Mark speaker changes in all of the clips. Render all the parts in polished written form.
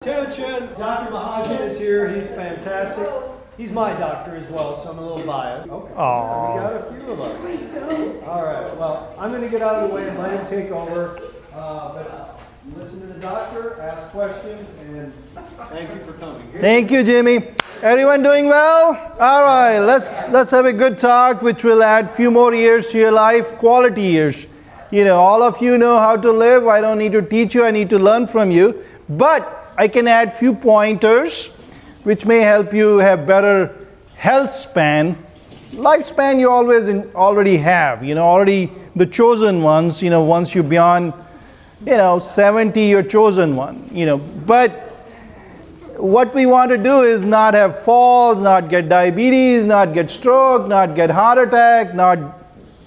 Speaker 1: Attention, Dr. Mahajan is here. He's fantastic. He's my doctor as well, so I'm a little biased. Okay. Yeah, we got a few of us. All right. Well, I'm going to get out of the way and let him take over. But listen to the doctor, ask questions, and thank you for coming.
Speaker 2: Thank you, Jimmy. Everyone doing well? All right. Let's have a good talk, which will add few more years to your life, quality years. You know, all of you know how to live. I don't need to teach you. I need to learn from you. But I can add few pointers which may help you have better health span. Lifespan you already have, already the chosen ones, once you're beyond, 70, you're chosen one, But what we want to do is not have falls, not get diabetes, not get stroke, not get heart attack, not,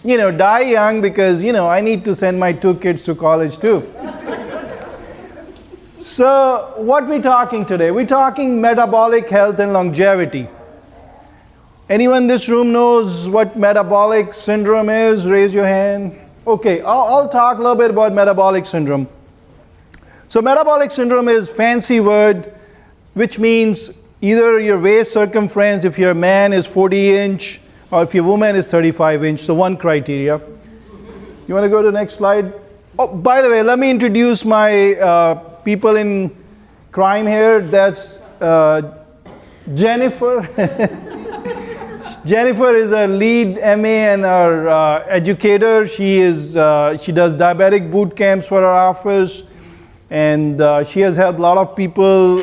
Speaker 2: die young because, I need to send my 2 kids to college too. So what are we talking today? We're talking metabolic health and longevity. Anyone in this room knows what metabolic syndrome is? Raise your hand. Okay, I'll talk a little bit about metabolic syndrome. So metabolic syndrome is a fancy word which means either your waist circumference, if you're a man, is 40-inch, or if you're a woman, is 35-inch. So one criteria. You want to go to the next slide? Oh, by the way, let me introduce my people in crime here. That's Jennifer. Jennifer is our lead MA and our educator. She does diabetic boot camps for our office, and she has helped a lot of people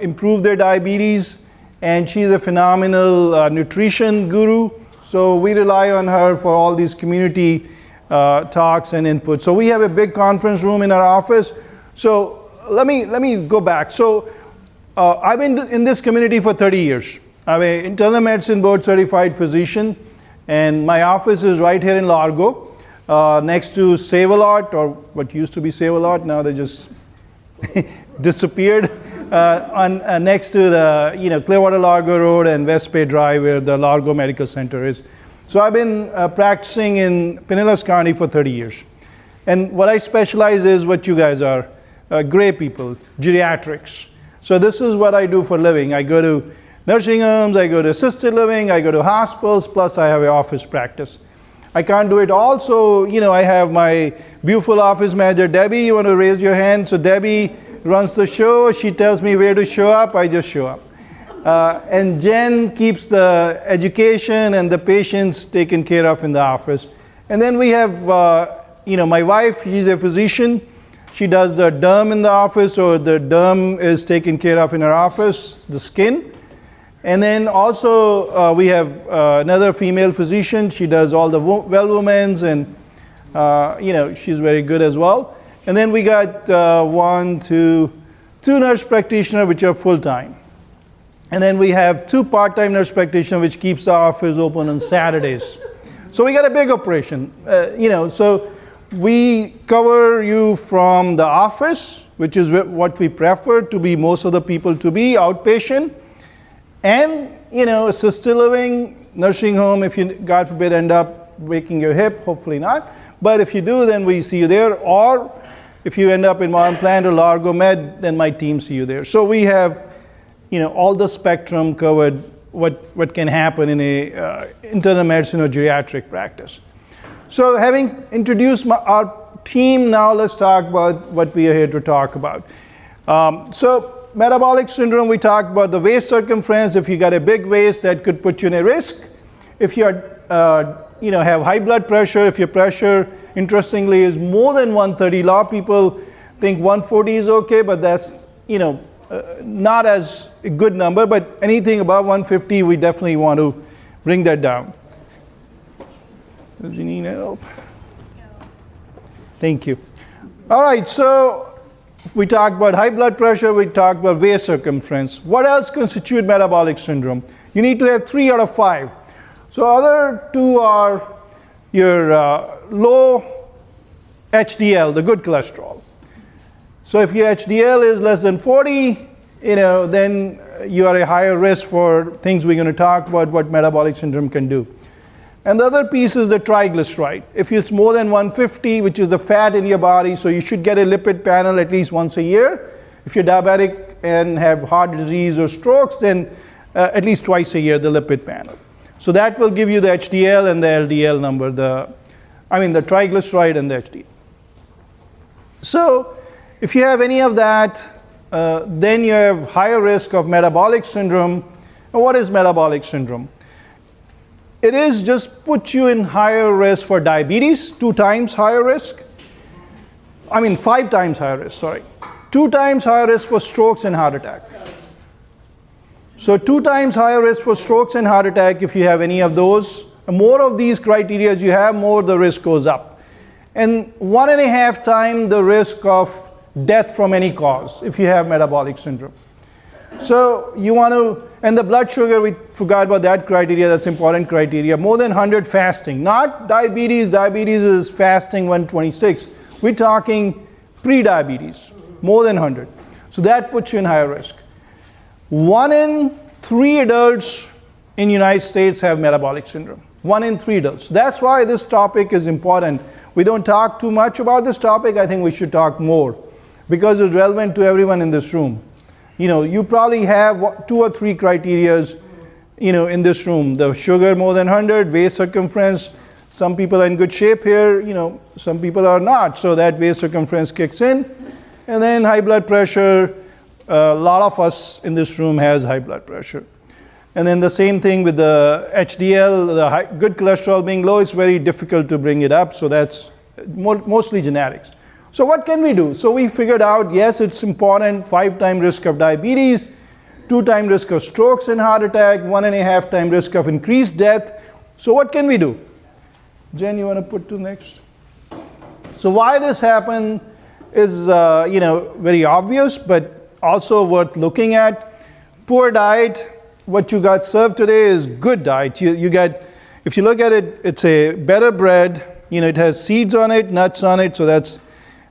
Speaker 2: improve their diabetes. And she's a phenomenal nutrition guru. So we rely on her for all these community talks and input. So we have a big conference room in our office. So let me go back. So I've been in this community for 30 years. I'm an internal medicine board certified physician, and my office is right here in Largo, next to Save-A-Lot, or what used to be Save-A-Lot. Now they just disappeared. Next to the Clearwater Largo Road and West Bay Drive, where the Largo Medical Center is. So I've been practicing in Pinellas County for 30 years, and what I specialize is what you guys are, gray people, geriatrics. So this is what I do for a living. I go to nursing homes, I go to assisted living, I go to hospitals, plus I have an office practice. I can't do it all, so I have my beautiful office manager, Debbie. You want to raise your hand? So Debbie runs the show. She tells me where to show up. I just show up. And Jen keeps the education and the patients taken care of in the office. And then we have, my wife. She's a physician. She does the derm in the office, so the derm is taken care of in her office, the skin. And then also we have another female physician. She does all the well women's, and she's very good as well. And then we got two nurse practitioners which are full-time. And then we have 2 part-time nurse practitioners which keeps the office open on Saturdays. So we got a big operation, so we cover you from the office, which is what we prefer to be, most of the people to be, outpatient, and assisted living, nursing home, if you, God forbid, end up breaking your hip, hopefully not. But if you do, then we see you there. Or if you end up in Modern Plant or Largo Med, then my team see you there. So we have all the spectrum covered, what can happen in a internal medicine or geriatric practice. So having introduced our team, now let's talk about what we are here to talk about. So metabolic syndrome, we talked about the waist circumference. If you got a big waist, that could put you in a risk. If you have high blood pressure, if your pressure, interestingly, is more than 130, a lot of people think 140 is okay, but that's not as a good number. But anything above 150, we definitely want to bring that down. Does you need help? Thank you. All right, so we talked about high blood pressure, we talked about waist circumference. What else constitutes metabolic syndrome? You need to have 3 out of 5. So other 2 are your low HDL, the good cholesterol. So if your HDL is less than 40, then you are a higher risk for things we're going to talk about, what metabolic syndrome can do. And the other piece is the triglyceride. If it's more than 150, which is the fat in your body, so you should get a lipid panel at least once a year. If you're diabetic, and have heart disease or strokes, then at least twice a year, the lipid panel. So that will give you the HDL and the LDL number, the triglyceride and the HDL. So if you have any of that, then you have higher risk of metabolic syndrome. And what is metabolic syndrome? It is just put you in higher risk for diabetes, 2 times higher risk. 5 times higher risk, sorry. 2 times higher risk for strokes and heart attack. So 2 times higher risk for strokes and heart attack if you have any of those. The more of these criteria you have, more the risk goes up. And 1.5 times the risk of death from any cause if you have metabolic syndrome. So you want to, and the blood sugar, we forgot about that criteria, that's important criteria. More than 100 fasting, not diabetes. Diabetes is fasting 126. We're talking pre-diabetes, more than 100. So that puts you in higher risk. 1 in 3 adults in the United States have metabolic syndrome. 1 in 3 adults. That's why this topic is important. We don't talk too much about this topic. I think we should talk more because it's relevant to everyone in this room. You probably have 2 or 3 criterias, in this room. The sugar more than 100, waist circumference. Some people are in good shape here, some people are not. So that waist circumference kicks in. And then high blood pressure. A lot of us in this room has high blood pressure. And then the same thing with the HDL, the good cholesterol being low, it's very difficult to bring it up. So that's mostly genetics. So what can we do? So we figured out, yes, it's important, 5 times risk of diabetes, 2 times risk of strokes and heart attack, 1.5 times risk of increased death. So what can we do? Jen, you want to put to next? So why this happened is, very obvious, but also worth looking at. Poor diet. What you got served today is good diet. You get, if you look at it, it's a better bread. It has seeds on it, nuts on it, so that's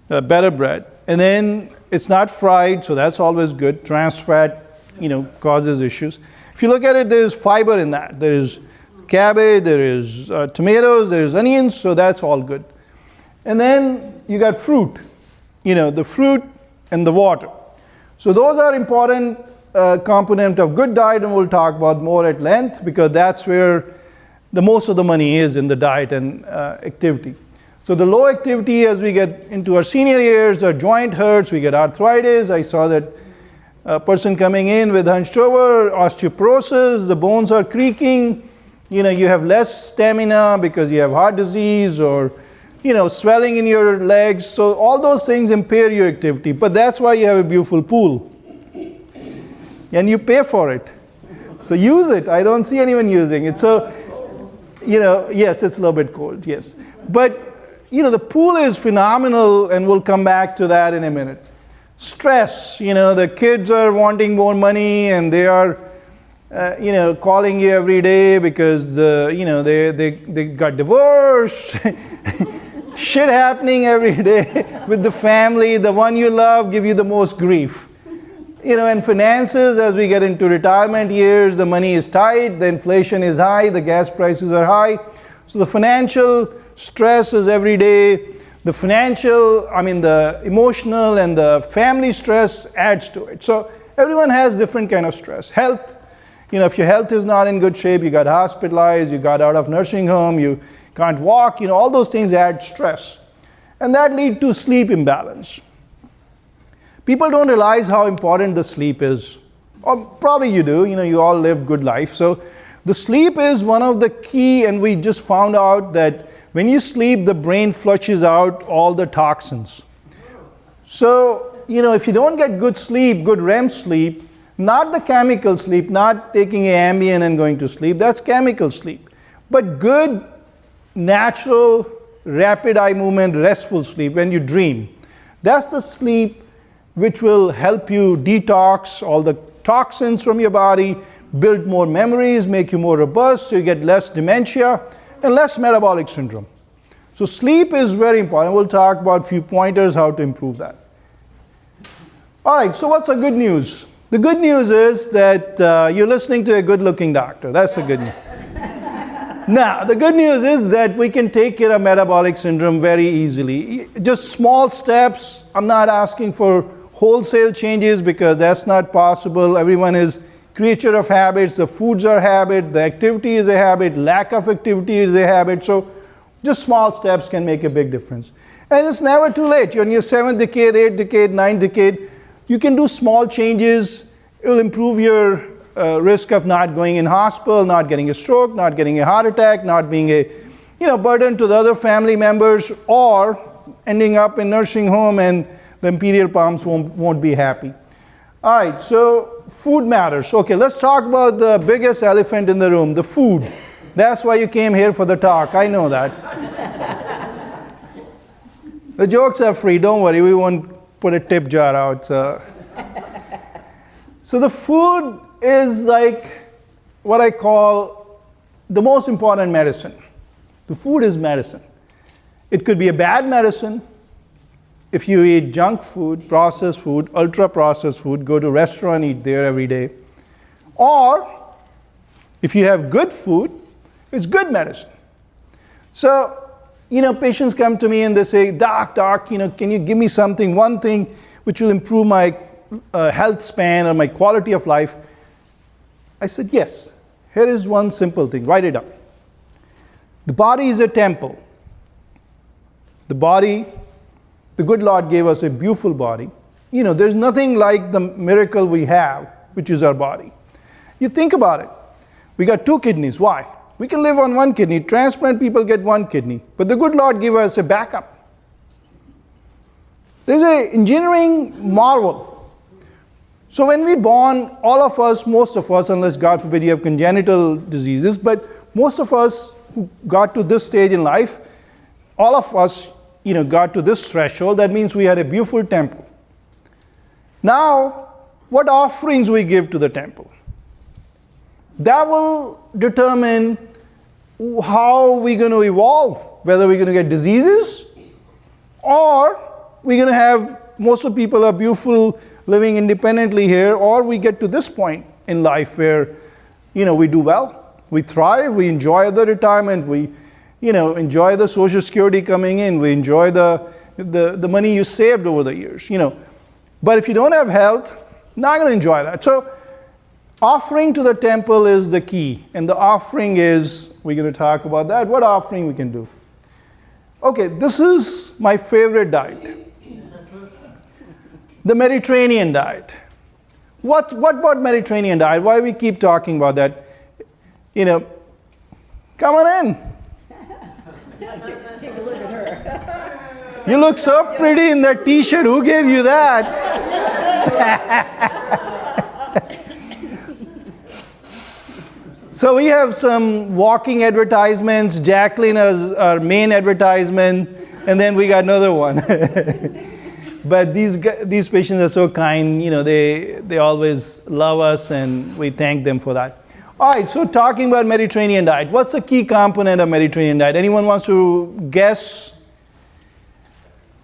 Speaker 2: better bread. And then it's not fried, so that's always good. Trans fat, causes issues. If you look at it, there's fiber in that. There is cabbage, there is tomatoes, there is onions, so that's all good. And then you got fruit, the fruit and the water. So those are important component of good diet, and we'll talk about more at length because that's where the most of the money is in the diet and activity. So the low activity as we get into our senior years, our joint hurts, we get arthritis. I saw that person coming in with hunched over, osteoporosis, the bones are creaking. You have less stamina because you have heart disease or swelling in your legs. So all those things impair your activity. But that's why you have a beautiful pool. And you pay for it. So use it. I don't see anyone using it. So, yes, it's a little bit cold, yes. But, the pool is phenomenal, and we'll come back to that in a minute. Stress, the kids are wanting more money, and they are, calling you every day because, they got divorced. Shit happening every day with the family. The one you love give you the most grief. And finances, as we get into retirement years, the money is tight, the inflation is high, the gas prices are high. So the financial stress is every day. The the emotional and the family stress adds to it. So everyone has different kind of stress. Health, if your health is not in good shape, you got hospitalized, you got out of nursing home, you can't walk, all those things add stress. And that leads to sleep imbalance. People don't realize how important the sleep is. Or probably you do, you all live good life. So the sleep is one of the key, and we just found out that when you sleep, the brain flushes out all the toxins. So, if you don't get good sleep, good REM sleep, not the chemical sleep, not taking Ambien and going to sleep, that's chemical sleep. But good, natural, rapid eye movement, restful sleep, when you dream. That's the sleep which will help you detox all the toxins from your body, build more memories, make you more robust, so you get less dementia and less metabolic syndrome. So sleep is very important. We'll talk about a few pointers how to improve that. All right, so what's the good news? The good news is that you're listening to a good-looking doctor. That's the good news. Now, the good news is that we can take care of metabolic syndrome very easily. Just small steps. I'm not asking for wholesale changes because that's not possible. Everyone is creature of habits. The foods are habit, the activity is a habit, lack of activity is a habit. So just small steps can make a big difference. And it's never too late. You're in your 7th decade, 8th decade, 9th decade. You can do small changes. It will improve your risk of not going in hospital, not getting a stroke, not getting a heart attack, not being a burden to the other family members, or ending up in nursing home and the Imperial Palms won't be happy. All right, so food matters. Okay, let's talk about the biggest elephant in the room, the food. That's why you came here for the talk. I know that. The jokes are free. Don't worry. We won't put a tip jar out. So the food is like what I call the most important medicine. The food is medicine. It could be a bad medicine if you eat junk food, processed food, ultra-processed food, go to a restaurant, eat there every day. Or if you have good food, it's good medicine. So, patients come to me and they say, Doc, can you give me something, one thing which will improve my health span or my quality of life? I said, yes. Here is one simple thing. Write it down. The body is a temple. The body, the good Lord gave us a beautiful body. There's nothing like the miracle we have, which is our body. You think about it. We got 2 kidneys. Why? We can live on 1 kidney. Transplant people get 1 kidney. But the good Lord gave us a backup. There's an engineering marvel. So when we born, all of us, most of us, unless God forbid you have congenital diseases, but most of us who got to this stage in life, all of us, got to this threshold. That means we had a beautiful temple. Now, what offerings we give to the temple? That will determine how we're going to evolve, whether we're going to get diseases or we're going to have, most of the people are beautiful, living independently here, or we get to this point in life where, we do well, we thrive, we enjoy the retirement, we, enjoy the Social Security coming in, we enjoy the money you saved over the years, But if you don't have health, not going to enjoy that. So offering to the temple is the key, and the offering is, we're going to talk about that, what offering we can do. Okay, this is my favorite diet. The Mediterranean diet. What about Mediterranean diet? Why we keep talking about that? Come on in.
Speaker 3: Take a look at her.
Speaker 2: You look so pretty in that t-shirt. Who gave you that? So we have some walking advertisements. Jacqueline is our main advertisement, and then we got another one. But these patients are so kind. They always love us, and we thank them for that. All right, so talking about Mediterranean diet. What's the key component of Mediterranean diet? Anyone wants to guess?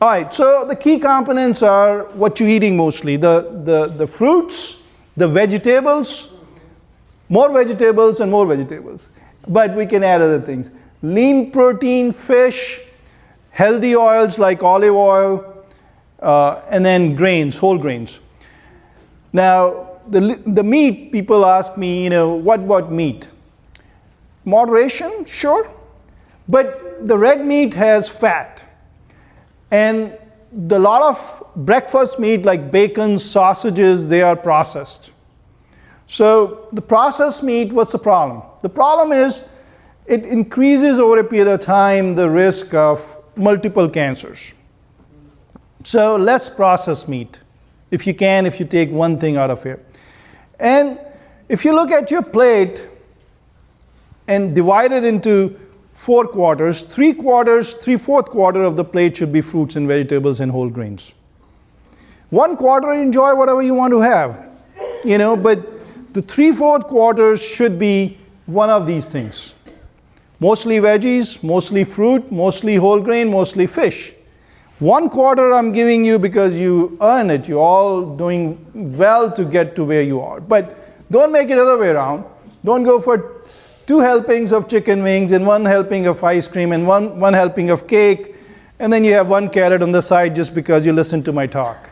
Speaker 2: All right, so the key components are what you're eating mostly. The fruits, the vegetables, more vegetables and more vegetables. But we can add other things. Lean protein, fish, healthy oils like olive oil, and then grains, whole grains. Now, the meat, people ask me, what about meat? Moderation, sure. But the red meat has fat. And a lot of breakfast meat like bacon, sausages, they are processed. So the processed meat, what's the problem? The problem is it increases over a period of time the risk of multiple cancers. So less processed meat, if you take one thing out of here. And if you look at your plate and divide it into 4 quarters, 3/4 quarter of the plate should be fruits and vegetables and whole grains. 1 quarter, enjoy whatever you want to have, but the 3/4 quarters should be one of these things. Mostly veggies, mostly fruit, mostly whole grain, mostly fish. 1 quarter I'm giving you because you earn it. You're all doing well to get to where you are. But don't make it the other way around. Don't go for 2 helpings of chicken wings and 1 helping of ice cream and one helping of cake, and then you have 1 carrot on the side just because you listen to my talk.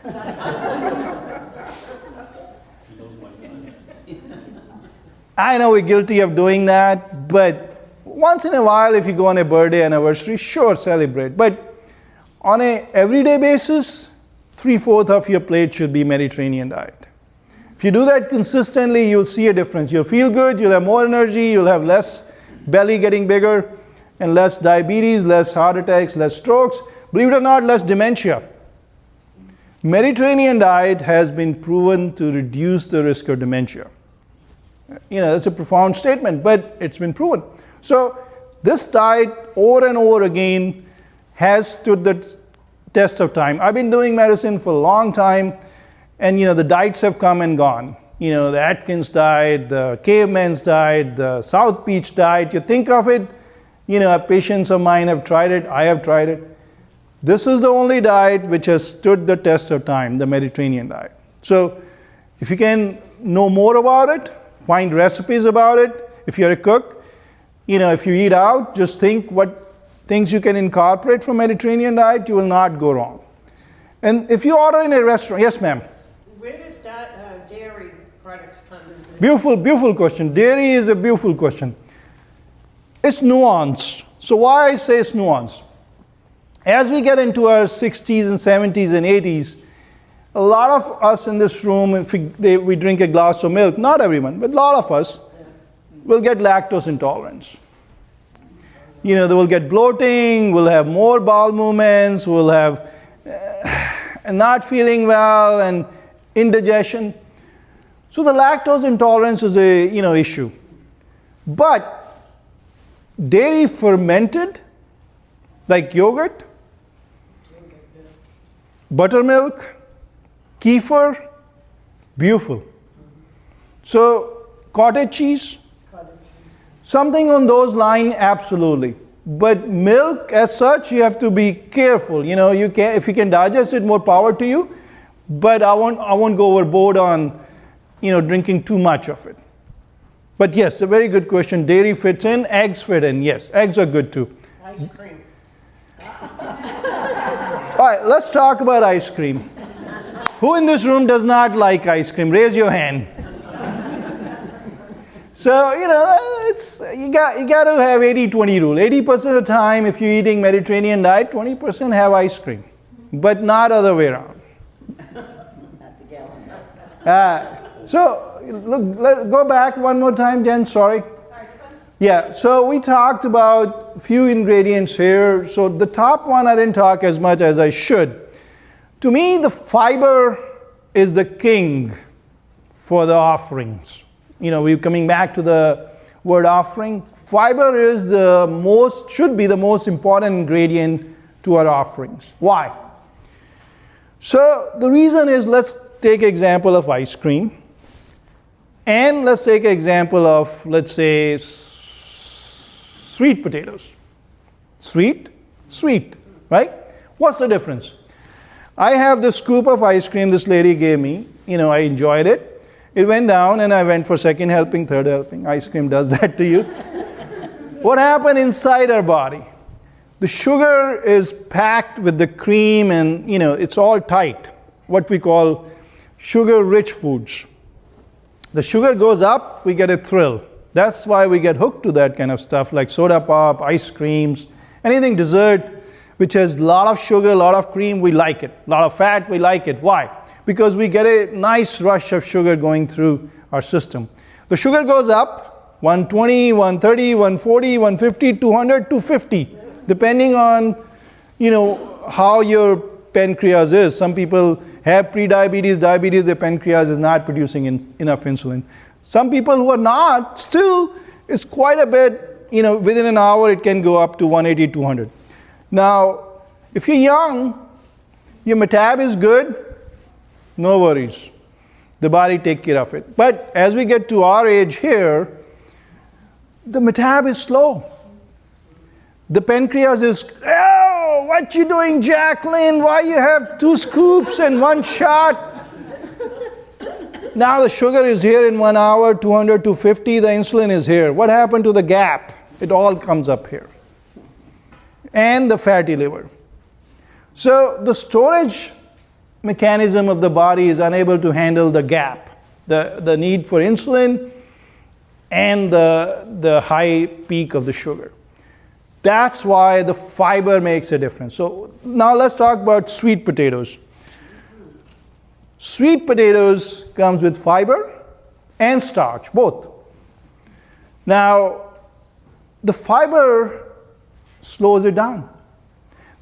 Speaker 2: I know we're guilty of doing that, but once in a while, if you go on a birthday anniversary, sure, celebrate. But on a everyday basis, 3/4 of your plate should be Mediterranean diet. If you do that consistently, you'll see a difference. You'll feel good, you'll have more energy, you'll have less belly getting bigger, and less diabetes, less heart attacks, less strokes. Believe it or not, less dementia. Mediterranean diet has been proven to reduce the risk of dementia. That's a profound statement, but it's been proven. So this diet, over and over again, has stood the test of time. I've been doing medicine for a long time, and the diets have come and gone. The Atkins diet, the caveman's diet, the South Beach diet. You think of it, patients of mine have tried it, I have tried it. This is the only diet which has stood the test of time, the Mediterranean diet. So if you can know more about it, find recipes about it. If you're a cook, if you eat out, just think what things you can incorporate from Mediterranean diet, you will not go wrong. And if you order in a restaurant, yes ma'am?
Speaker 4: Where does dairy products come into?
Speaker 2: Beautiful question. Dairy is a beautiful question. It's nuanced. So why I say it's nuanced? As we get into our 60s and 70s and 80s, a lot of us in this room, if we drink a glass of milk, not everyone, but a lot of us will get lactose intolerance. They will get bloating, will have more bowel movements, will have not feeling well and indigestion. So the lactose intolerance is a issue. But dairy fermented, like yogurt, buttermilk, kefir, beautiful. So cottage cheese, something on those lines, absolutely. But milk as such, you have to be careful. If you can digest it, more power to you. But I won't go overboard on drinking too much of it. But yes, a very good question. Dairy fits in, eggs fit in. Yes, eggs are good too.
Speaker 4: Ice cream.
Speaker 2: All right, let's talk about ice cream. Who in this room does not like ice cream? Raise your hand. So, you got to have 80-20 rule. 80% of the time, if you're eating Mediterranean diet, 20% have ice cream, but not other way around. So, look, go back one more time, Jen, sorry. Yeah, so we talked about a few ingredients here. So the top one I didn't talk as much as I should. To me, the fiber is the king for the offerings. We're coming back to the word offering. Fiber is should be the most important ingredient to our offerings. Why? So the reason is, let's take example of ice cream. And let's take an example of, let's say, sweet potatoes. Sweet, right? What's the difference? I have this scoop of ice cream this lady gave me. I enjoyed it. It went down and I went for second helping, third helping. Ice cream does that to you. What happened inside our body? The sugar is packed with the cream and, it's all tight. What we call sugar-rich foods. The sugar goes up, we get a thrill. That's why we get hooked to that kind of stuff like soda pop, ice creams, anything dessert which has a lot of sugar, a lot of cream, we like it. A lot of fat, we like it. Why? Because we get a nice rush of sugar going through our system. The sugar goes up, 120, 130, 140, 150, 200, 250, depending on, how your pancreas is. Some people have pre-diabetes, diabetes, their pancreas is not producing enough insulin. Some people who are not, still, it's quite a bit, within an hour it can go up to 180, 200. Now, if you're young, your metab is good, no worries. The body take care of it. But as we get to our age here, the metab is slow. The pancreas is, oh, what you doing, Jacqueline? Why you have 2 scoops and 1 shot? Now the sugar is here in 1 hour, 200, 250, the insulin is here. What happened to the gap? It all comes up here. And the fatty liver. So the storage mechanism of the body is unable to handle the gap, the need for insulin and the high peak of the sugar. That's why the fiber makes a difference. So now let's talk about sweet potatoes. Sweet potatoes comes with fiber and starch, both. Now, the fiber slows it down.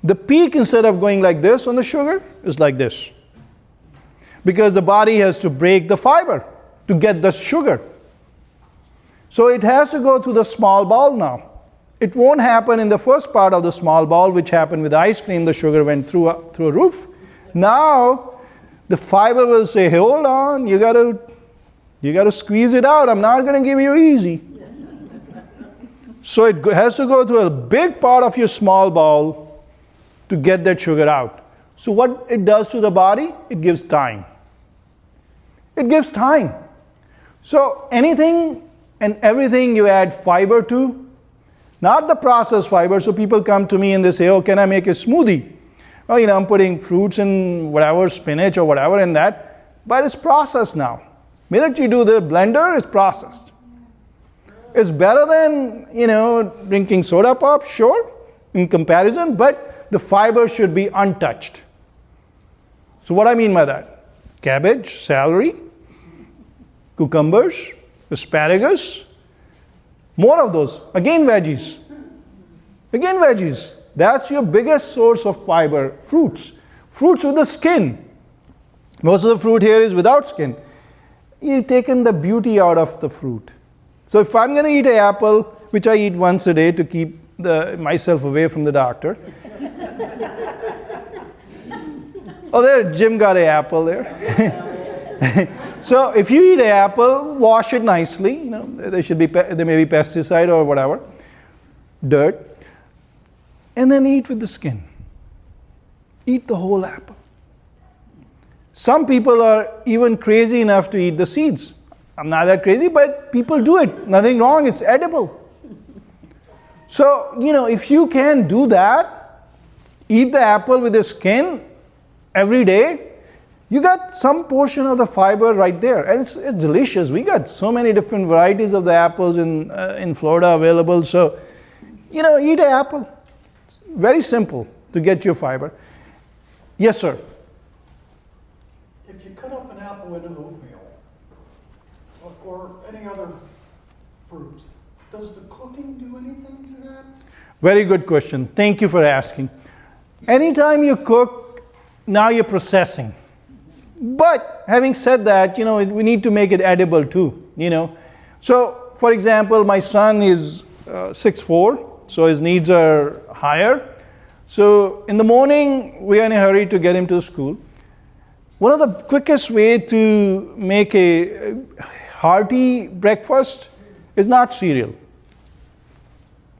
Speaker 2: The peak, instead of going like this on the sugar, is like this. Because the body has to break the fiber to get the sugar. So it has to go through the small bowel now. It won't happen in the first part of the small bowel, which happened with ice cream. The sugar went through a roof. Now, the fiber will say, hey, hold on, you got to squeeze it out. I'm not going to give you easy. So it has to go through a big part of your small bowel to get that sugar out. So what it does to the body, it gives time. It gives time. So anything and everything you add fiber to, not the processed fiber. So people come to me and they say, oh, can I make a smoothie? Oh, I'm putting fruits and whatever, spinach or whatever in that. But it's processed now. Minute you do the blender, it's processed. It's better than, drinking soda pop, sure, in comparison, but the fiber should be untouched. So what I mean by that? Cabbage, celery, cucumbers, asparagus, more of those. Again, veggies. That's your biggest source of fiber. Fruits. Fruits with the skin. Most of the fruit here is without skin. You've taken the beauty out of the fruit. So if I'm going to eat an apple, which I eat once a day to keep myself away from the doctor. Oh, there, Jim got an apple there. So if you eat an apple, wash it nicely. There may be pesticide or whatever, dirt, and then eat with the skin. Eat the whole apple. Some people are even crazy enough to eat the seeds. I'm not that crazy, but people do it. Nothing wrong, it's edible. So, if you can do that, eat the apple with the skin every day, you got some portion of the fiber right there. And it's delicious. We got so many different varieties of the apples in Florida available. So, eat an apple. It's very simple to get your fiber. Yes, sir.
Speaker 5: If you cut up an apple into oatmeal, or any other fruit, does the cooking do anything to that?
Speaker 2: Very good question. Thank you for asking. Anytime you cook, now you're processing. But having said that, we need to make it edible too, So, for example, my son is 6'4", so his needs are higher. So in the morning, we are in a hurry to get him to school. One of the quickest way to make a hearty breakfast is not cereal.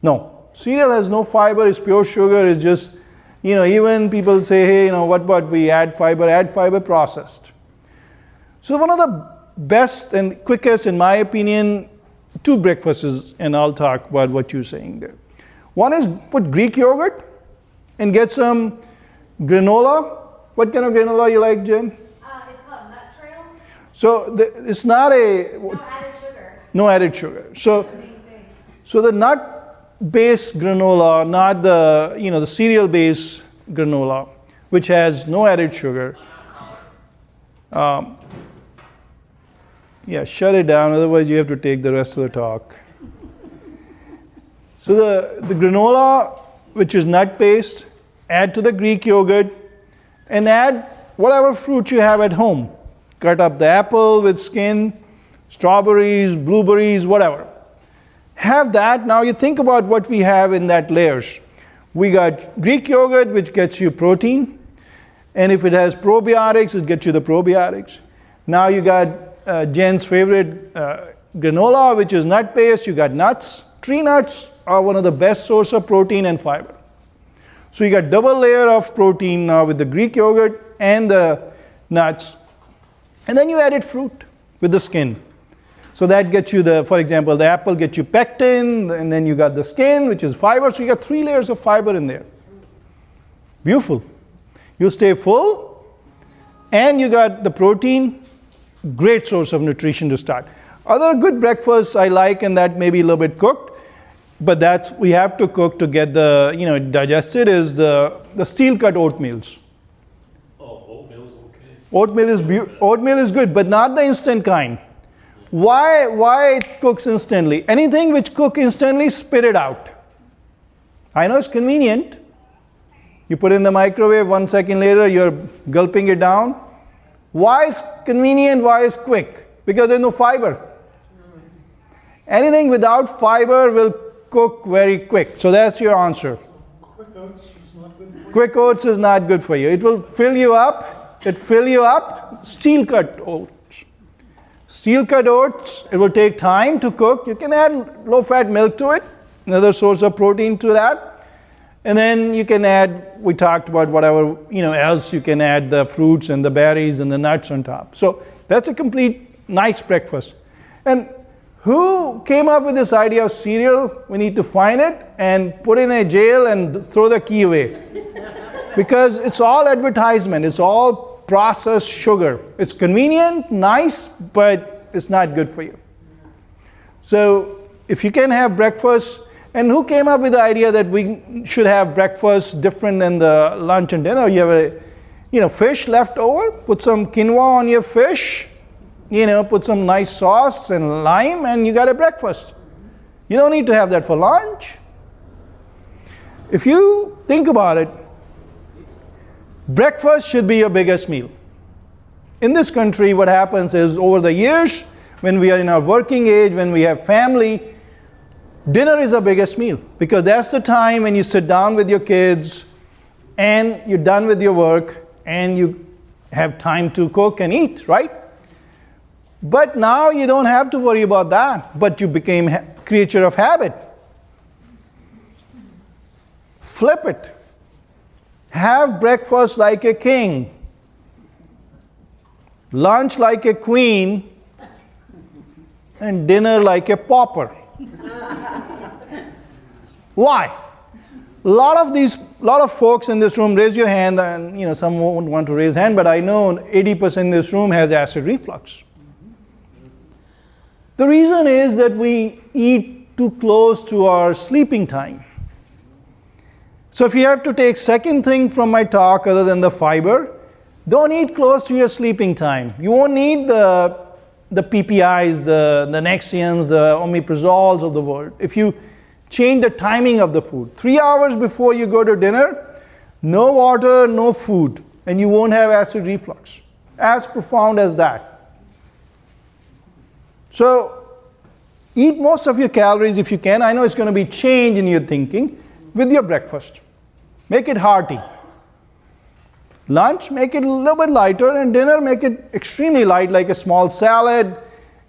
Speaker 2: No, cereal has no fiber, it's pure sugar, it's just, even people say, hey, what about we add fiber processed. So one of the best and quickest, in my opinion, two breakfasts, and I'll talk about what you're saying there. One is put Greek yogurt and get some granola. What kind of granola you like, Jen?
Speaker 6: It's called Nut Trail.
Speaker 2: So it's not a...
Speaker 6: No added sugar.
Speaker 2: No added sugar. So the nut-based granola, not the the cereal-based granola, which has no added sugar. Shut it down. Otherwise, you have to take the rest of the talk. So the granola, which is nut-based, add to the Greek yogurt, and add whatever fruit you have at home. Cut up the apple with skin, strawberries, blueberries, whatever. Have that. Now you think about what we have in that layers. We got Greek yogurt, which gets you protein. And if it has probiotics, it gets you the probiotics. Now you got Jen's favorite granola, which is nut-based. You got nuts. Tree nuts are one of the best source of protein and fiber. So you got double layer of protein now with the Greek yogurt and the nuts. And then you added fruit with the skin. So that gets you for example, the apple gets you pectin, and then you got the skin, which is fiber. So you got 3 layers of fiber in there. Beautiful. You stay full, and you got the protein. Great source of nutrition to start. Other good breakfasts I like, and that may be a little bit cooked, but that's we have to cook to get the digested, is the steel cut oatmeals. Oatmeal is good, but not the instant kind. Why it cooks instantly? Anything which cook instantly, spit it out. I know it's convenient. You put it in the microwave, 1 second later you're gulping it down. Why is convenient? Why is quick? Because there's no fiber. Anything without fiber will cook very quick. So that's your answer.
Speaker 5: Quick oats is not good for you.
Speaker 2: Quick oats is not good for you. It will fill you up. Steel cut oats. Steel cut oats, it will take time to cook. You can add low fat milk to it, another source of protein to that. And then you can add, we talked about whatever else, you can add the fruits and the berries and the nuts on top. So that's a complete nice breakfast. And who came up with this idea of cereal? We need to find it and put in a jail and throw the key away. Because it's all advertisement, it's all processed sugar. It's convenient, nice, but it's not good for you. So if you can have breakfast, and who came up with the idea that we should have breakfast different than the lunch and dinner? You have fish left over, put some quinoa on your fish, put some nice sauce and lime, and you got a breakfast. You don't need to have that for lunch. If you think about it, breakfast should be your biggest meal. In this country, what happens is over the years, when we are in our working age, when we have family, dinner is the biggest meal, because that's the time when you sit down with your kids and you're done with your work and you have time to cook and eat, right? But now you don't have to worry about that, but you became a creature of habit. Flip it. Have breakfast like a king, lunch like a queen, and dinner like a pauper. Why? A lot of folks in this room, raise your hand, and some won't want to raise hand, but I know 80% in this room has acid reflux. The reason is that we eat too close to our sleeping time. So if you have to take second thing from my talk other than the fiber, don't eat close to your sleeping time. You won't need the PPIs, the Nexiums, the omeprazoles of the world. If you change the timing of the food, 3 hours before you go to dinner, no water, no food, and you won't have acid reflux. As profound as that. So eat most of your calories if you can. I know it's going to be change in your thinking with your breakfast. Make it hearty. Lunch, make it a little bit lighter, and dinner, make it extremely light, like a small salad,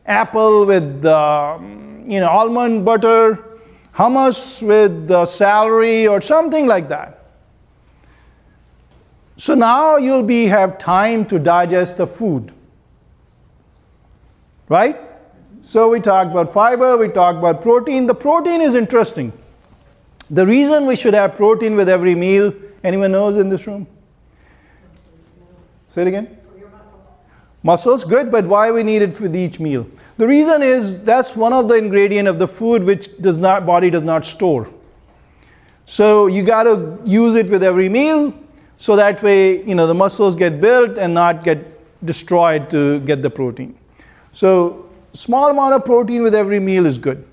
Speaker 2: apple with almond butter, hummus with celery, or something like that. So now you'll have time to digest the food, right? So we talked about fiber, we talked about protein. The protein is interesting. The reason we should have protein with every meal, anyone knows in this room? Say it again? For your muscles. Muscles, good, but why we need it with each meal? The reason is that's one of the ingredients of the food which body does not store. So you got to use it with every meal, so that way the muscles get built and not get destroyed to get the protein. So small amount of protein with every meal is good.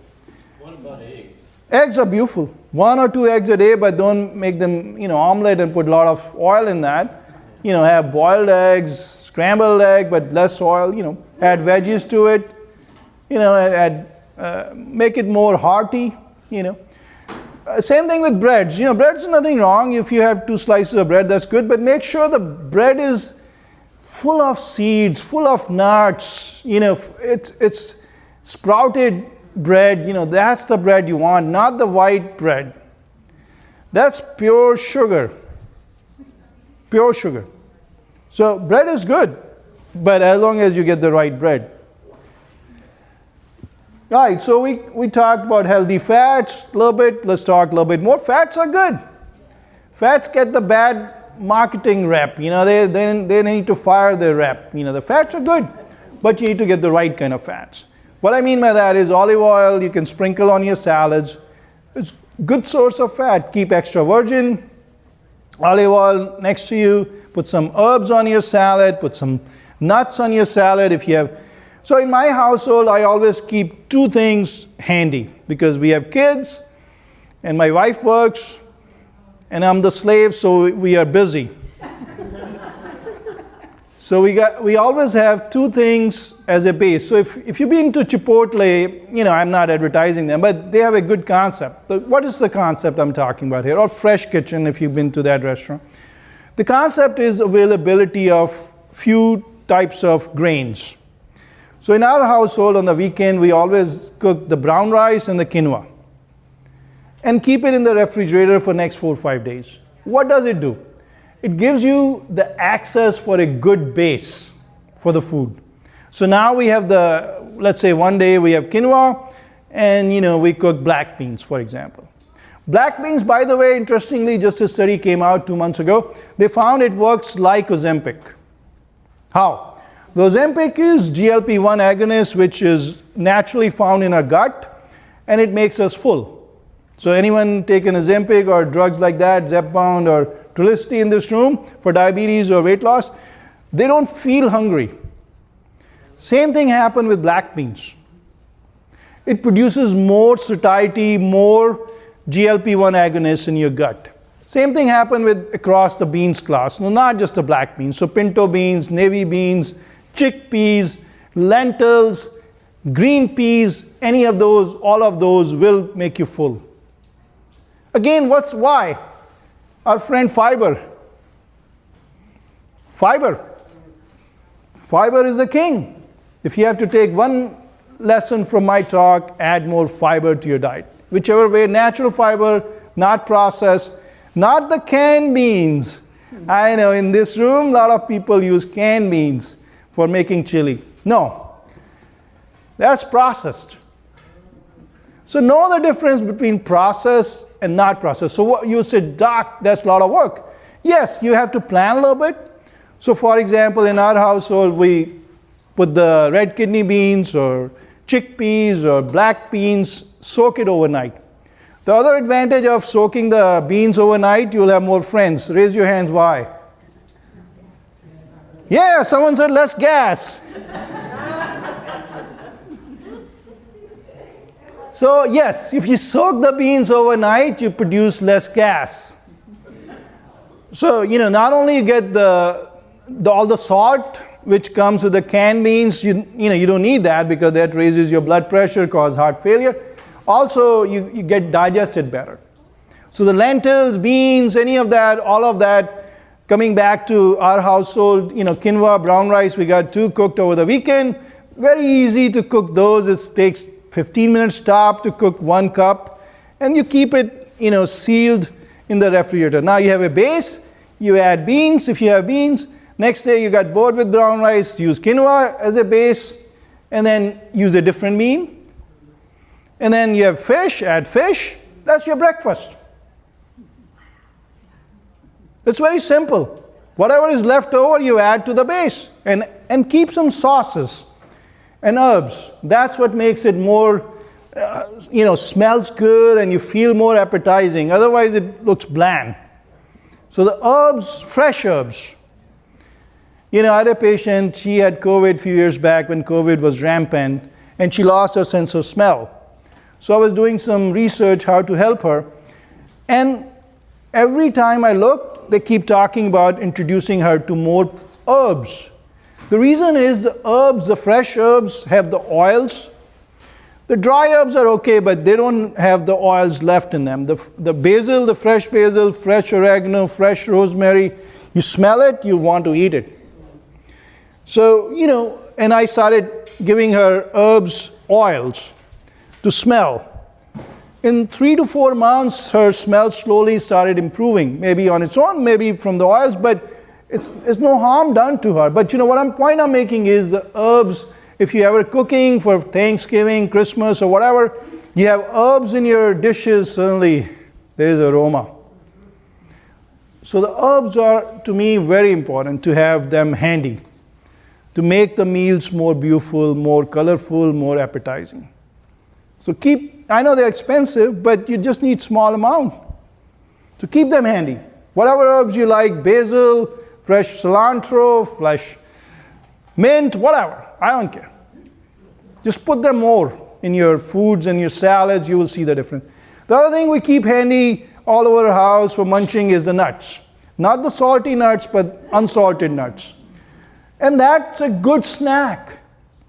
Speaker 7: What about eggs?
Speaker 2: Eggs are beautiful. 1 or 2 eggs a day, but don't make them omelette and put a lot of oil in that. Have boiled eggs, scrambled egg, but less oil. Add veggies to it. Make it more hearty. Same thing with breads. Bread's nothing wrong. If you have 2 slices of bread, that's good. But make sure the bread is full of seeds, full of nuts. It's sprouted bread. That's the bread you want, not the white bread. That's pure sugar. Pure sugar. So bread is good, but as long as you get the right bread. All right, so we talked about healthy fats a little bit. Let's talk a little bit more. Fats are good. Fats get the bad marketing rep. They need to fire their rep. The fats are good, but you need to get the right kind of fats. What I mean by that is olive oil you can sprinkle on your salads. It's good source of fat. Keep extra virgin olive oil next to you. Put some herbs on your salad. Put some nuts on your salad if you have. So in my household, I always keep two things handy because we have kids and my wife works and I'm the slave, so we are busy. So we always have two things as a base. So if you've been to Chipotle, you know, I'm not advertising them, but they have a good concept. What is the concept I'm talking about here? Or Fresh Kitchen if you've been to that restaurant. The concept is availability of few types of grains. So in our household on the weekend, we always cook the brown rice and the quinoa and keep it in the refrigerator for next 4 or 5 days. What does it do? It gives you the access for a good base for the food. So now we have let's say one day we have quinoa and we cook black beans, for example. Black beans, by the way, interestingly, just a study came out 2 months ago. They found it works like Ozempic. How? The Ozempic is GLP-1 agonist, which is naturally found in our gut, and it makes us full. So anyone taking Ozempic or drugs like that, Zepbound or Trulicity in this room for diabetes or weight loss, they don't feel hungry. Same thing happened with black beans. It produces more satiety, more GLP-1 agonists in your gut. Same thing happened with across the beans class. No, not just the black beans. So pinto beans, navy beans, chickpeas, lentils, green peas, any of those, all of those will make you full. Again, why? Our friend fiber. Fiber is the king. If you have to take one lesson from my talk, add more fiber to your diet. Whichever way, natural fiber, not processed, not the canned beans. I know in this room, a lot of people use canned beans for making chili. No, that's processed. So know the difference between processed and not processed. So what you said, Doc, that's a lot of work. Yes, you have to plan a little bit. So for example, in our household, we put the red kidney beans or chickpeas or black beans, soak it overnight. The other advantage of soaking the beans overnight, you'll have more friends. Raise your hands, why? Yeah, someone said less gas. So yes, if you soak the beans overnight, you produce less gas. So, not only you get all the salt which comes with the canned beans, you don't need that because that raises your blood pressure, causes heart failure. Also, you get digested better. So the lentils, beans, any of that, all of that, coming back to our household, quinoa, brown rice, we got 2 cooked over the weekend. Very easy to cook those. It takes 15 minutes top to cook 1 cup, and you keep it, sealed in the refrigerator. Now you have a base, you add beans if you have beans. Next day you got bored with brown rice, use quinoa as a base, and then use a different bean. And then you have fish, add fish. That's your breakfast. It's very simple. Whatever is left over, you add to the base, and keep some sauces and herbs. That's what makes it more, smells good and you feel more appetizing. Otherwise, it looks bland. So the herbs, fresh herbs. I had a patient, she had COVID a few years back when COVID was rampant, and she lost her sense of smell. So I was doing some research how to help her. And every time I looked, they keep talking about introducing her to more herbs. The reason is the herbs, the fresh herbs, have the oils. The dry herbs are okay, but they don't have the oils left in them. The basil, the fresh basil, fresh oregano, fresh rosemary, you smell it, you want to eat it. So, and I started giving her herbs, oils to smell. In 3 to 4 months, her smell slowly started improving, maybe on its own, maybe from the oils, but it's no harm done to her. But point I'm making is the herbs, if you're ever cooking for Thanksgiving, Christmas, or whatever, you have herbs in your dishes, suddenly there is aroma. So the herbs are, to me, very important to have them handy. to make the meals more beautiful, more colorful, more appetizing. So I know they're expensive, but you just need small amount. So keep them handy. Whatever herbs you like, basil, fresh cilantro, fresh mint, whatever, I don't care. Just put them more in your foods and your salads, you will see the difference. The other thing we keep handy all over our house for munching is the nuts. Not the salty nuts, but unsalted nuts. And that's a good snack.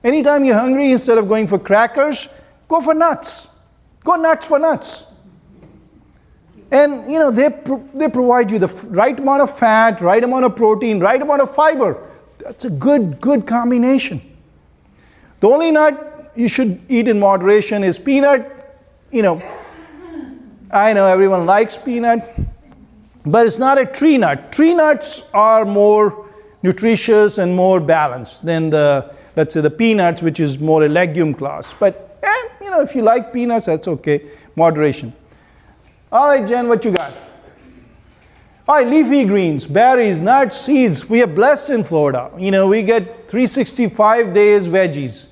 Speaker 2: Anytime you're hungry, instead of going for crackers, go for nuts. Go nuts for nuts. And they provide you the right amount of fat, right amount of protein, right amount of fiber. That's a good combination. The only nut you should eat in moderation is peanut. I know everyone likes peanut, but it's not a tree nut. Tree nuts are more nutritious and more balanced than let's say the peanuts, which is more a legume class. But if you like peanuts, that's okay. Moderation. All right, Jen, what you got? All right, leafy greens, berries, nuts, seeds. We are blessed in Florida. We get 365 days veggies.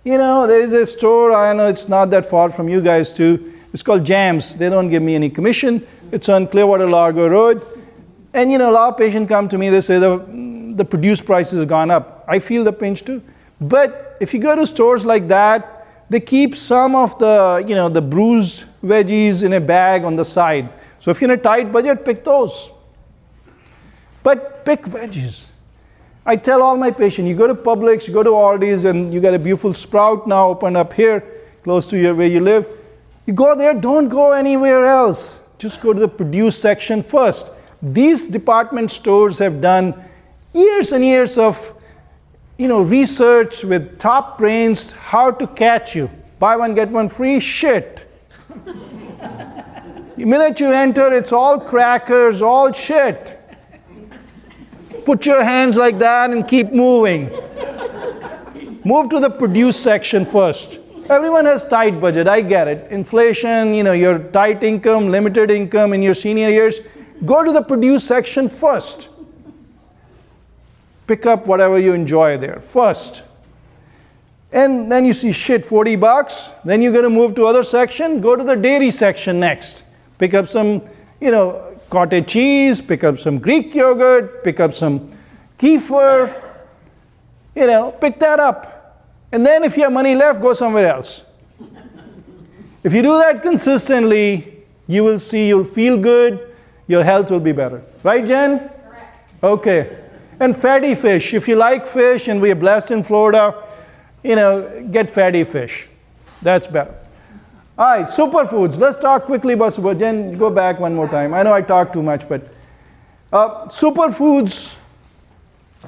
Speaker 2: There is a store, I know it's not that far from you guys too. It's called Jams. They don't give me any commission. It's on Clearwater Largo Road. And a lot of patients come to me, they say the produce prices have gone up. I feel the pinch too. But if you go to stores like that, they keep some of the bruised veggies in a bag on the side. So if you're in a tight budget, pick those. But pick veggies. I tell all my patients, you go to Publix, you go to Aldi's, and you got a beautiful Sprout now opened up here, close to where you live. You go there, don't go anywhere else. Just go to the produce section first. These department stores have done years and years of research with top brains how to catch you. Buy one, get one free, shit. The minute you enter, it's all crackers, all shit. Put your hands like that and keep moving. Move to the produce section first. Everyone has tight budget, I get it. Inflation, your tight income, limited income in your senior years. Go to the produce section first. Pick up whatever you enjoy there first. And then you see shit, $40. Then you're going to move to other section. Go to the dairy section next. Pick up some, cottage cheese. Pick up some Greek yogurt. Pick up some kefir. Pick that up. And then if you have money left, go somewhere else. If you do that consistently, you will see you'll feel good. Your health will be better. Right, Jen?
Speaker 6: Correct.
Speaker 2: Okay. And fatty fish. If you like fish, and we are blessed in Florida, get fatty fish. That's better. All right, superfoods. Let's talk quickly about superfoods. Jen, go back one more time. I know I talk too much, but superfoods,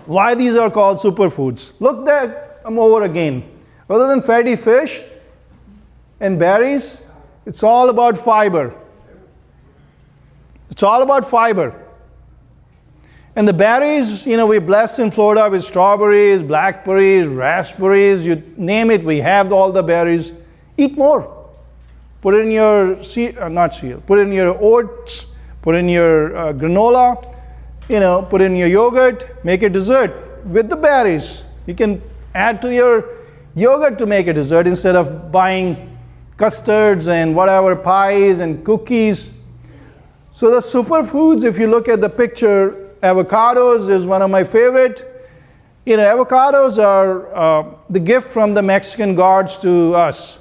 Speaker 2: why these are called superfoods? Look there, I'm over again. Other than fatty fish and berries, it's all about fiber. It's all about fiber. And the berries, we're blessed in Florida with strawberries, blackberries, raspberries, you name it, we have all the berries. Eat more. Put it in your, put it in your oats, put it in your granola, put it in your yogurt, make a dessert with the berries. You can add to your yogurt to make a dessert instead of buying custards and whatever, pies and cookies. So the superfoods, if you look at the picture, avocados is one of my favorite. Avocados are the gift from the Mexican gods to us.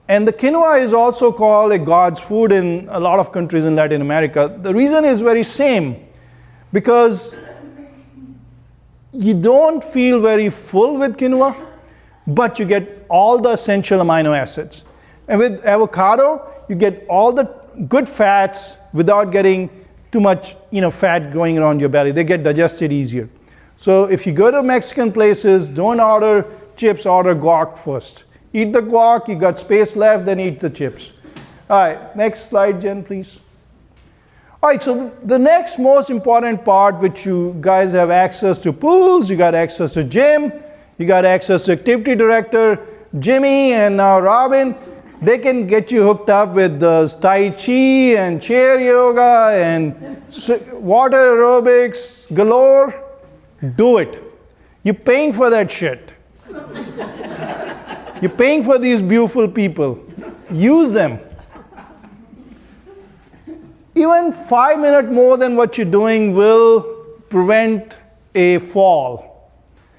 Speaker 2: And the quinoa is also called a god's food in a lot of countries in Latin America. The reason is very same, because you don't feel very full with quinoa, but you get all the essential amino acids. And with avocado, you get all the good fats without getting too much fat going around your belly. They get digested easier. So if you go to Mexican places, don't order chips, order guac first. Eat the guac, you got space left, then eat the chips. All right, next slide, Jen, please. All right, so the next most important part, which you guys have access to pools, you got access to gym, you got access to activity director, Jimmy, and now Robin. They can get you hooked up with Tai Chi and chair yoga and water aerobics galore. Do it. You're paying for that shit. You're paying for these beautiful people. Use them. Even 5 minutes more than what you're doing will prevent a fall.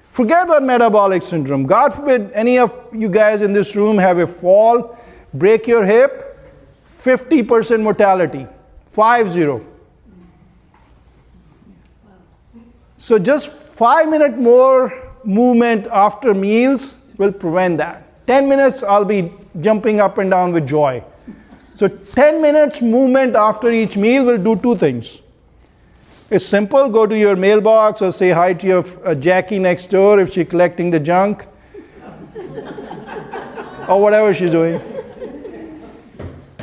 Speaker 2: Forget about metabolic syndrome. God forbid any of you guys in this room have a fall, break your hip, 50% mortality. 50. So just 5 minutes more movement after meals will prevent that. 10 minutes I'll be jumping up and down with joy. So 10 minutes movement after each meal will do two things. It's simple, go to your mailbox or say hi to your Jackie next door if she's collecting the junk. Or whatever she's doing.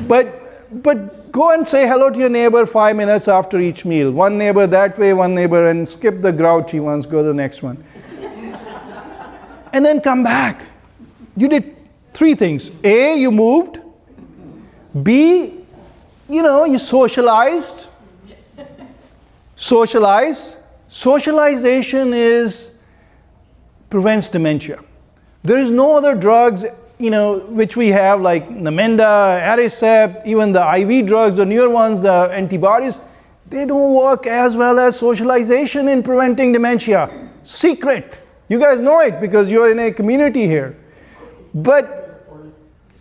Speaker 2: But go and say hello to your neighbor 5 minutes after each meal. One neighbor that way, one neighbor, and skip the grouchy ones, go to the next one. And then come back. You did three things. A, you moved. B, you socialized. Socialization prevents dementia. There is no other drugs, which we have like Namenda, Aricept, even the IV drugs, the newer ones, the antibodies, they don't work as well as socialization in preventing dementia. Secret. You guys know it because you're in a community here. But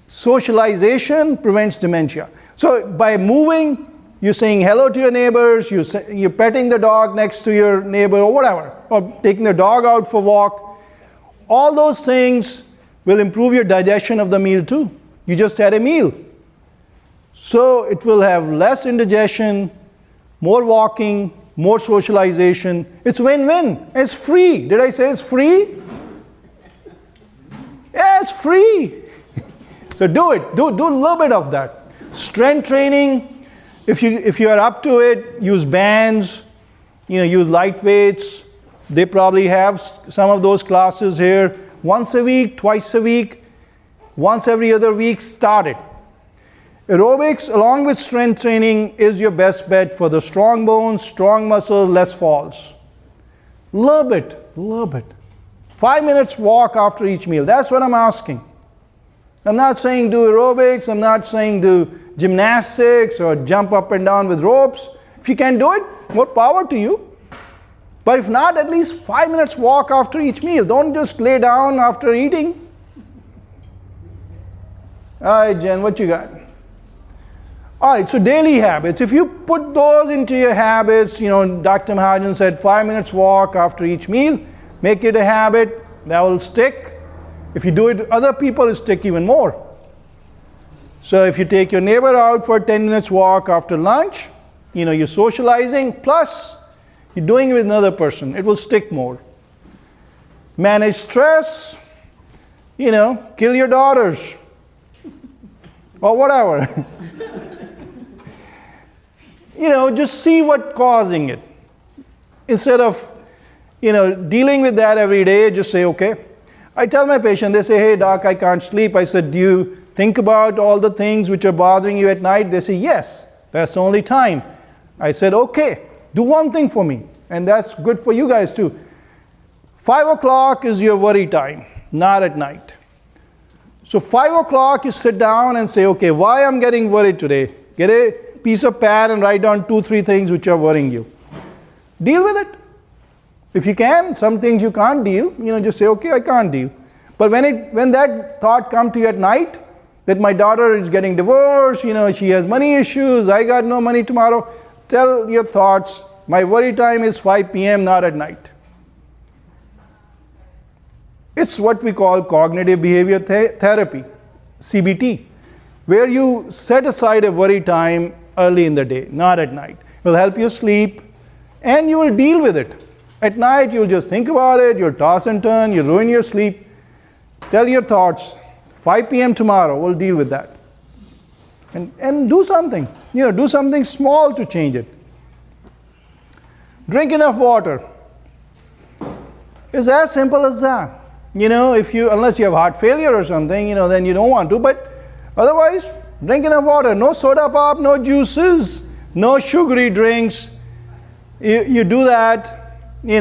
Speaker 2: socialization prevents dementia. So by moving, you're saying hello to your neighbors, you're petting the dog next to your neighbor or whatever, or taking the dog out for a walk. All those things will improve your digestion of the meal too. You just had a meal. So it will have less indigestion, more walking, more socialization. It's win-win. It's free. Did I say it's free? Yeah, it's free. So do it. Do a little bit of that. Strength training, if you are up to it, use bands, use light weights. They probably have some of those classes here. Once a week, twice a week, once every other week, start it. Aerobics along with strength training is your best bet for the strong bones, strong muscle, less falls. Love it. 5 minutes walk after each meal. That's what I'm asking. I'm not saying do aerobics. I'm not saying do gymnastics or jump up and down with ropes. If you can do it, more power to you. But if not, at least 5 minutes walk after each meal. Don't just lay down after eating. All right, Jen, what you got? All right, so daily habits. If you put those into your habits, Dr. Mahajan said 5 minutes walk after each meal. Make it a habit. That will stick. If you do it with other people, it'll stick even more. So if you take your neighbor out for a 10 minutes walk after lunch, you're socializing, plus you're doing it with another person. It will stick more. Manage stress, kill your daughters. Or whatever. Just see what's causing it. Instead of, dealing with that every day, just say, okay. I tell my patient, they say, hey doc, I can't sleep. I said, do you think about all the things which are bothering you at night? They say, yes, that's the only time. I said, okay, do one thing for me. And that's good for you guys too. 5 o'clock is your worry time, not at night. So 5 o'clock, you sit down and say, okay, why I'm getting worried today? Get a piece of pad and write down 2-3 things which are worrying you. Deal with it. If you can, some things you can't deal, just say, okay, I can't deal. But when that thought comes to you at night, that my daughter is getting divorced, she has money issues, I got no money tomorrow, tell your thoughts, my worry time is 5 p.m., not at night. It's what we call cognitive behavior therapy, CBT, where you set aside a worry time early in the day, not at night. It will help you sleep, and you will deal with it. At night, you'll just think about it, you'll toss and turn, you'll ruin your sleep. Tell your thoughts, 5 p.m. tomorrow, we'll deal with that. And do something. Do something small to change it. Drink enough water. It's as simple as that. Unless you have heart failure or something, then you don't want to. But otherwise, drink enough water. No soda pop, no juices, no sugary drinks. You do that,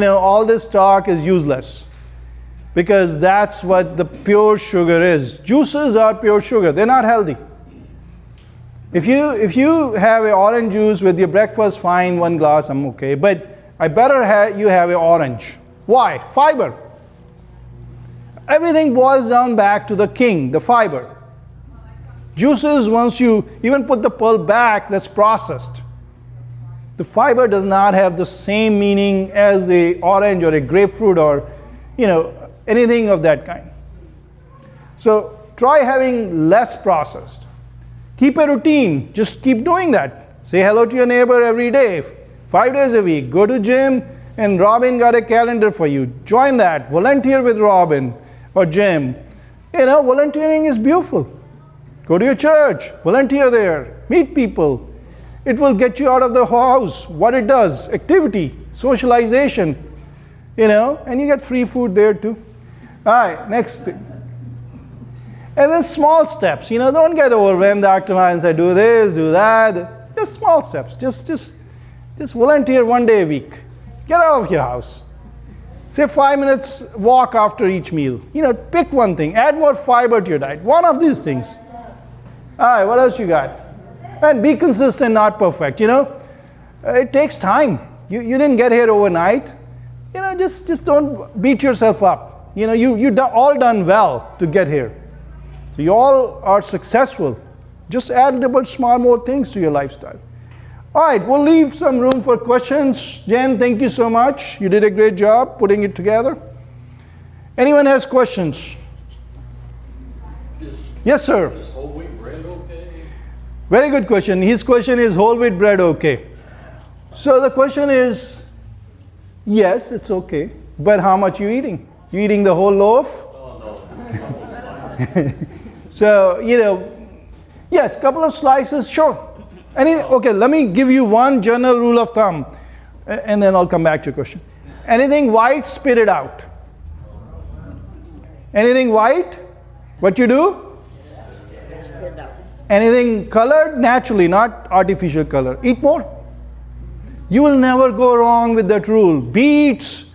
Speaker 2: all this talk is useless. because that's what the pure sugar is. Juices are pure sugar. They're not healthy. If you have an orange juice with your breakfast, fine, 1 glass, I'm okay. But I better you have an orange. Why? Fiber. Everything boils down back to the king, the fiber. Juices, once you even put the pulp back, that's processed. The fiber does not have the same meaning as a orange or a grapefruit or, anything of that kind. So try having less processed. Keep a routine. Just keep doing that. Say hello to your neighbor every day, 5 days a week. Go to gym, and Robin got a calendar for you. Join that. Volunteer with Robin or Jim. Volunteering is beautiful. Go to your church. Volunteer there. Meet people. It will get you out of the house. What it does, activity, socialization, and you get free food there too. All right, next thing. And then small steps, don't get overwhelmed after and say, do this, do that. Just small steps. Just volunteer 1 day a week. Get out of your house. Say 5 minutes walk after each meal. Pick one thing. Add more fiber to your diet. One of these things. All right, what else you got? And be consistent, not perfect. It takes time. You didn't get here overnight. Just don't beat yourself up. You all done well to get here. So you all are successful. Just add a bunch more things to your lifestyle. All right, we'll leave some room for questions. Jen, thank you so much. You did a great job putting it together. Anyone has questions? Yes, sir.
Speaker 7: Is whole wheat bread okay?
Speaker 2: Very good question. His question is, whole wheat bread okay? So the question is, yes, it's okay. But how much you eating? You eating the whole loaf?
Speaker 7: Oh, no.
Speaker 2: So, yes, couple of slices, sure. Okay, let me give you one general rule of thumb, and then I'll come back to your question. Anything white, spit it out. Anything white, what you do? Anything colored, naturally, not artificial color. Eat more. You will never go wrong with that rule. Beets,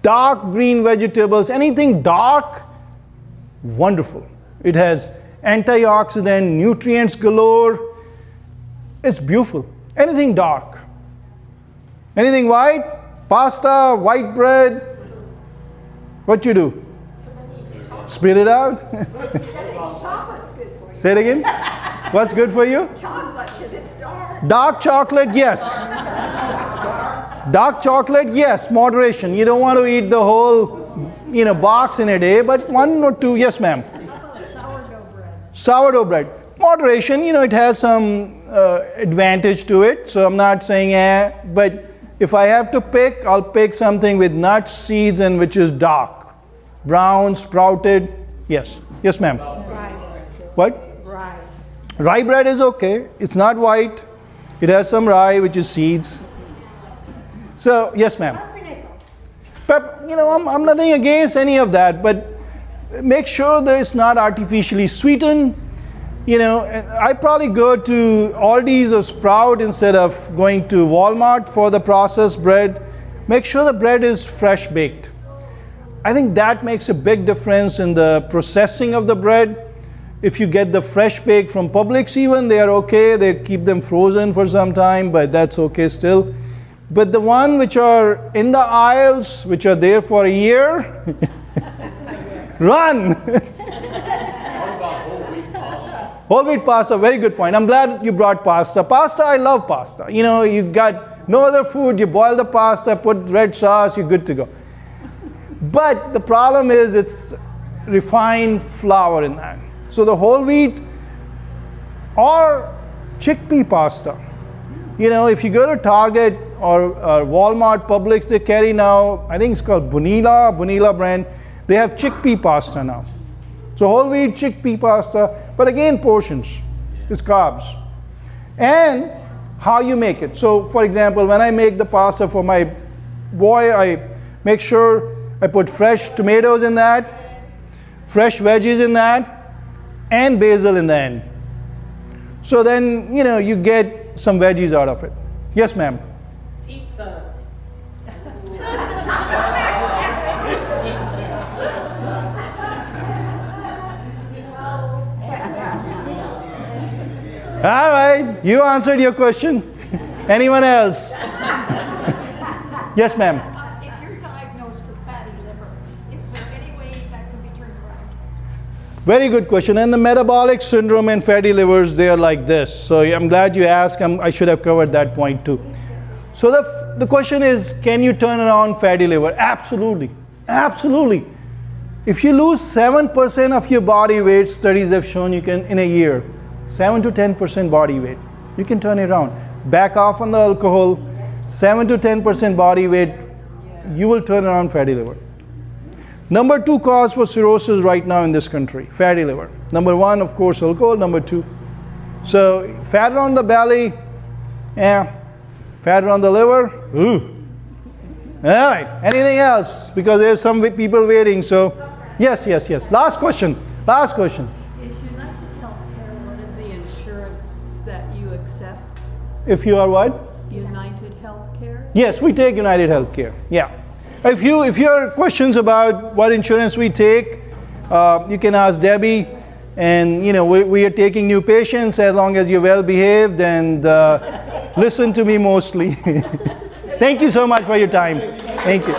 Speaker 2: dark green vegetables, anything dark, wonderful. It has antioxidant, nutrients galore. It's beautiful. Anything dark. Anything white, pasta, white bread, what you do? Spit it out.
Speaker 3: Chocolate's good for you.
Speaker 2: Say it again. What's good for you?
Speaker 3: Chocolate, because it's dark.
Speaker 2: Dark chocolate, yes. Dark chocolate, yes. Moderation. You don't want to eat the whole, box in a day, but 1 or 2, yes, ma'am.
Speaker 3: Sourdough bread.
Speaker 2: Sourdough bread. Moderation, it has some advantage to it. So I'm not saying but if I have to pick, I'll pick something with nuts, seeds, and which is dark. Brown, sprouted. Yes. Yes, ma'am.
Speaker 3: Rye.
Speaker 2: What?
Speaker 3: Rye.
Speaker 2: Rye bread is okay. It's not white. It has some rye, which is seeds. So, yes, ma'am. I'm nothing against any of that, but make sure that it's not artificially sweetened. I probably go to Aldi's or Sprout instead of going to Walmart for the processed bread. Make sure the bread is fresh baked. I think that makes a big difference in the processing of the bread. If you get the fresh baked from Publix even, they are okay. They keep them frozen for some time, but that's okay still. But the one which are in the aisles, which are there for a year, run! Whole wheat pasta, very good point. I'm glad you brought pasta. Pasta, I love pasta. You got no other food, you boil the pasta, put red sauce, you're good to go. But the problem is it's refined flour in that. So the whole wheat or chickpea pasta. If you go to Target or Walmart, Publix, they carry now, I think it's called Bonilla brand. They have chickpea pasta now. So whole wheat chickpea pasta, but again portions, it's carbs. And how you make it. So for example, when I make the pasta for my boy, I make sure I put fresh tomatoes in that, fresh veggies in that, and basil in the end. So then, you get some veggies out of it. Yes, ma'am.
Speaker 4: Pizza.
Speaker 2: All right, you answered your question. Anyone else? Yes, ma'am.
Speaker 3: If you're diagnosed with fatty liver, is there any way that can be turned around?
Speaker 2: Very good question. And the metabolic syndrome and fatty livers, they are like this. So I'm glad you asked. I should have covered that point too. So the question is, can you turn around fatty liver? Absolutely. Absolutely. If you lose 7% of your body weight, studies have shown you can, in a year, 7 to 10% body weight, you can turn it around. Back off on the alcohol, 7 to 10% body weight, you will turn around fatty liver. Number 2 cause for cirrhosis right now in this country, fatty liver. Number 1, of course, alcohol. Number 2. So fat on the belly, yeah. Fat on the liver, ooh. All right, anything else? Because there's some people waiting, so yes. Last question.
Speaker 8: Is United Healthcare one of the insurance that you accept?
Speaker 2: If you are what?
Speaker 8: United Healthcare?
Speaker 2: Yes, we take United Healthcare. Yeah. If you have questions about what insurance we take, you can ask Debbie. And we are taking new patients as long as you're well behaved and listen to me mostly. Thank you so much for your time. Thank you.